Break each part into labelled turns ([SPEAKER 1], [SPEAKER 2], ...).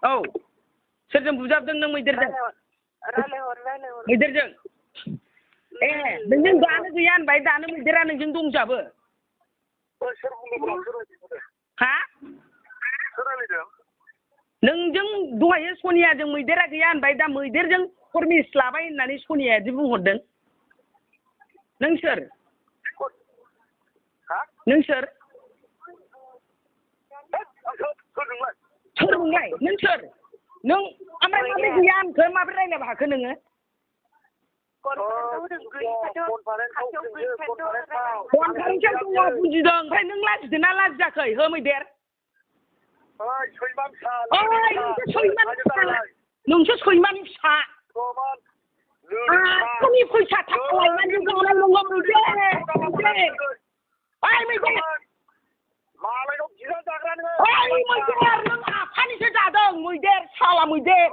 [SPEAKER 1] औ सोरजों बुजाबदों नों मैदेरजों मैदेरजों ए नोंजों दानो गैया होनबाय दानो मैदेरा नोंजों दंजाबो हा नोंजों दहायो सनियाजों मैदेरा गैया होनबाय दा मैदेरजों परमिस लाबाय होननानै सनिया बिदि बुंहरदों नों सोर नों सोर सोर नोंलाय नों सोर नों ओमफ्राय माबोरै गैया होनखो माबोरै रायज्लायनो हाखो नोङो कनफारेन्सआव दङ बुजिदों ओमफ्राय नों लाजिदों ना लाजियाखै हो मैदेर नोंसो सैमानि फिसा आंनि फैसा थाखा लायनानै जानाय नङा मैदेर ओइ मैदेर
[SPEAKER 2] मालायनाव बिना जाग्रा नोङो
[SPEAKER 1] ओइ मैदेर नों आफानिसो जादों मैदेर साला मैदेर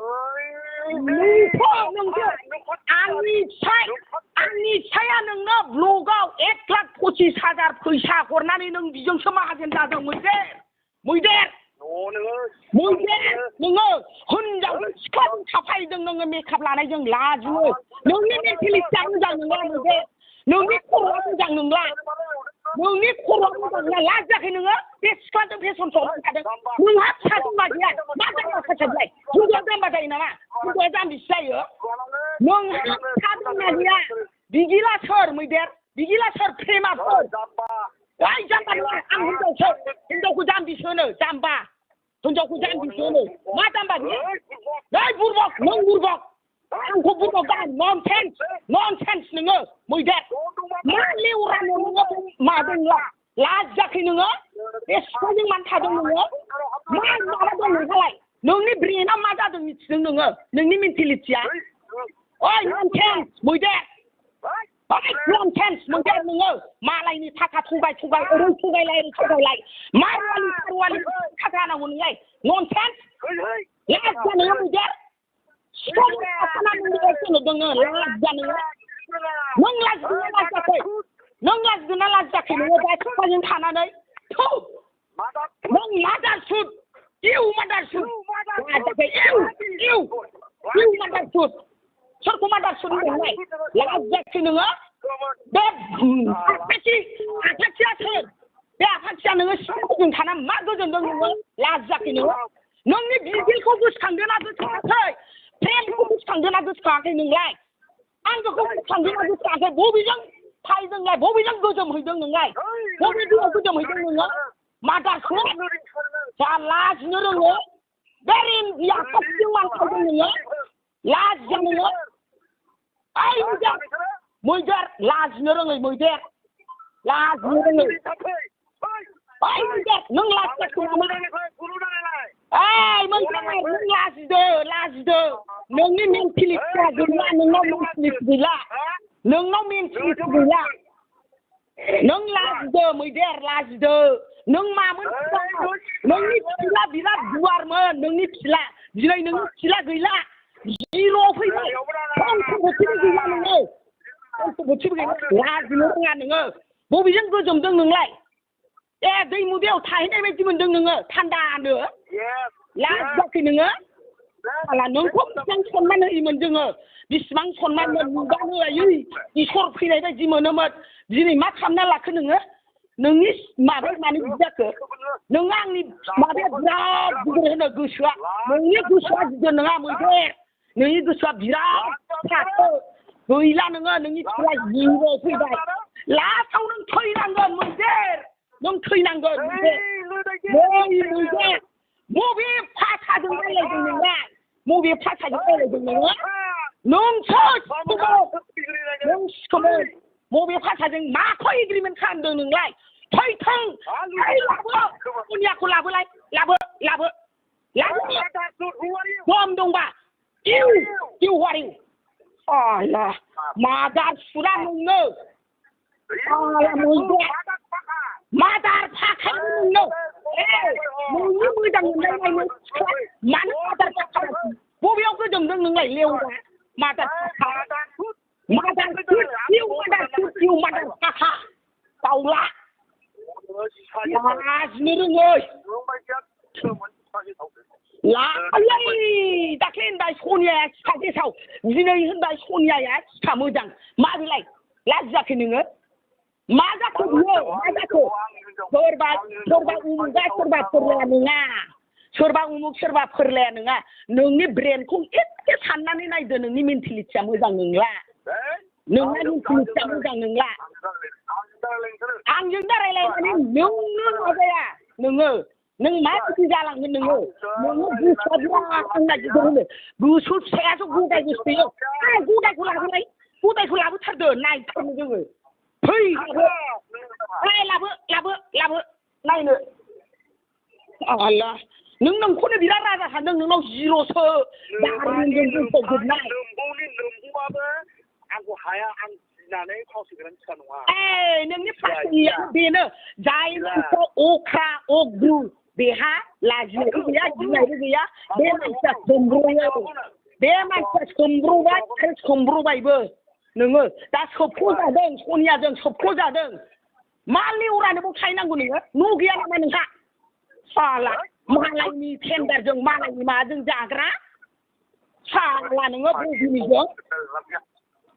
[SPEAKER 1] नोंसो आंनि फिसाया नोंनो ब्लगाव 1,25,000 फैसा हरनानै नों बिजोंसो माहाजोन जादों मैदेर मैदेर नोङो हिनजावजों सिख्लाजों थाफायदों नोङो मेकआप लानायजों लाजियो नोंनि मेन्टेलिटिया मोजां नङा मैदेर नोंनि खर'आ मोजां नंला नोंनि खर'आ मोजां नङा लाजियाखै नोङो बे सिख्लाजों फेसन श'आव थादों नोंहा फिसा दंबा गैया मा जाम्बा सासालाय हिनजावआ जाम्बा जायो नामा हिनजावआ जाम्बिसो जायो नोंहा फिसा दंना गैया बिगिला सोर मैदेर बिगिला सोर प्रेमा सोर ओइ जाम्बा नङा आं हिनजावखौ जाम्बिसो होनो जाम्बा हिनजावखौ जाम्बिसो होनो मा जाम्बा बियो नै बुरबक नों बुरबक आंखौ बुरबक दा ननसेन्स नोङो मैदेर मा लेवरानो नोङो मादोंला लाजियाखै नोङो बे सिख्लाजों मानो थादों नोङो मा माबादों नोंहालाय नोंनि ब्रेना मा जादों मिथिदों नोङो नोंनि मेन्टेलिटिया ओइ ननसेन्स मैदेर ननसेन्स मैदेर नोङो मालायनि थाखा थगाय ओरै थगायलाय मा रुवालि थाखा होनांगौ नोंलाय ननसेन्स लाजिया नोङो मैदेर सिख्लाजों थाफानानै नोङो लाजिया नोङो नों लाजिदोंना लाजियाखै नोङो दा सिख्लाजों थानानै नों मादारसुद इउ मादारसुद मादारसुद सोरखौ मादारसुद होनदोंलाय लाजियाखै नोङो बे आफाथिया सोर बे आफाथिया नोङो सिख्लाफोरजों थाना मा गोजोनदों नोङो लाजियाखै नोङो नोंनि बिदिलखौ गोसोखांदोंना गोसोखाङाखै प्रेमखौ गोसोखांदोंना गोसोखाङाखै नोंलाय आंखौ गोसोखांदोंना गोसोखाङाखै बबेजों थायदोंलाय बबेजों गोजोमहैदों नोंलाय बबे दैयाव गोजोमहैदों नोङो मादारसुद जा लाजिनो रोङो बे रिमजिया आफाथिजों मान थायदों नोङो लाजिया नोङो ओइ मैदेर लाजिनो रोङै मैदेर लाजिनो रोङै ओइ मैदेर नों लाजियाखै नामा ओइ मैदेर नों लाजिदो नोंनि मेन्टेलिटिया गैला नोंनाव मेन्टेलिटि गैला नों लाजिदो मैदेर लाजिदो नों मामोन नोंनि फिला बिराद गुवारमोन नोंनि फिला दिनै नोंनि फिला गैला जिर' फैबाय बोथिबो गैला नोङो बोथिबो गैला लाजिनो रोङा नोङो बबेजों गोजोमदों नोंलाय ए दैमुदैयाव थाहैनाय बायदि मोनदों नोङो थान्दानो लाजियाखै नोङो नोंखौ बेसेबां सनमान होयोमोन जोङो बेसेबां सनमानमोन नुबानो आयै इसोर फैनाय बायदि मोनोमोन दिनै मा खालामना लाखो नोङो नोंनि माबाया मानो बिदि जाखो नोङो आंनि माबाया बिराद गिदिर होनो गोसोआ नोंनि गोसोआ गिदिर नङा मैदेर नोंनि गोसोआ बिराद फिसासो गैला नोङो नोंनि फिसाया जिर' फैबाय लास्टआव नों थैनांगोन मैदेर नों थैनांगोन मैदेर बबे भाषाजों रायलायदों नोंलाय बबे भाषाजों रायलायदों नोङो नोंसो सिखोमोन बबे भाषाजों माखौ एग्रिमेन्ट खालामदों नोंलाय थैथों लाबो सनियाखौ लाबोलाय लाबो दम दंबा इउ हारि मादारसुदा नोंनो मादार फाखानो नोंनो नोंनि मोजां मोननाय मानो मादार फाखा बबेयाव गोजोमदों नोंलाय लेवरा मादार फाखा दाउला लाजिनो रोङै आयै दाख्लै होनबाय सनियाया सिखा गेसाव दिनै होनबाय सनियाया सिखा मोजां मा बेलाय लाजियाखै नोङो मा जाखो बियो मा जाखो सोरबा उमुगा सोरबा फोरलाया नङा सोरबा उमुग सोरबा फोरलाया नङा नोंनि ब्रेनखौ एसे साननानै नायदो नोंनि मेन्टेलिटिया मोजां नंला नोंना मेन्टेलिटिया मोजां नंला आंजों रायलायनानै नोंनो माबाया नोङो नों मा बिदि जालांगोन नोङो गोसोआ बिराद आंना गिदिर होनो गोसो फिसायासो गदाय गोसोयो गदायखौ लाबोथारदो नायथारनो जोङो फै लाबो नायनो आल्ला नोंखौनो बिराद राजा सानदों नोंनाव जिर'सो
[SPEAKER 2] लोमबौबाबो आंखौ हाया आं गिनानै फावसोग्रानि फिसा नङा
[SPEAKER 1] नोंनि फावसोनिया बेनो जाय मानसिया अख्रा अग्रु बेहा लाजिनायबो गैया गिनायबो गैया बे मानसिया सोमब्रयो बे मानसिया सोमब्रबाय आरो सोमब्रबायबो नोङो दा सोबख' जादों सनियाजों सोबख' जादों मा लेवरानोबो खायनांगौ नोङो न' गैया नामा नोंहा साला मालायनि टेन्डारजों मालायनि माबाजों जाग्रा साला नोङो बबेनिजों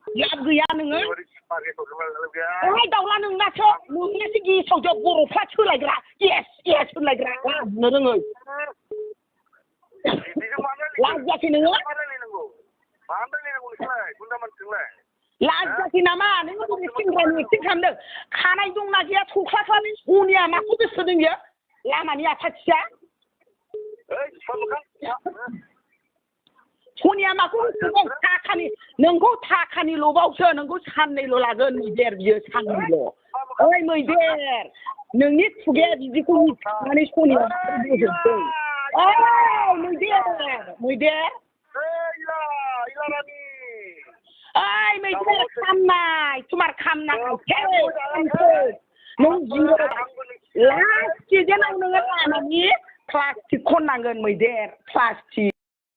[SPEAKER 1] लाब गैया नोङो दाउला नोंनासो गेसावजों बर'फ्रा सोलायग्रा गेस होनलायग्रा लाबनो रोङै लाजियाखै नोङो लाजियाखै नामा नोङो बबे सेंग्रानि एक्टिं खालामदों खानाय दंना गैया थख्लाख्लानि सनिया माखौ गोसोदों बियो लामानि आफाथिया सनिया माखौ गोसोदों नोंखौ थाखानि लबावसो नोंखौ साननैल' लागोन मैदेर बियो साननैल' ओइ मैदेर नोंनि खुगाया बिदिखौ मिथिनानै सनिया बोजोबदों ओइ मैदेर ओइ मैदेर खामनाय तुमार खामनाय नों जिर' लास्ट सिजोनाव नोङो लानानै प्लास्टिक खननांगोन मैदेर प्लास्टिक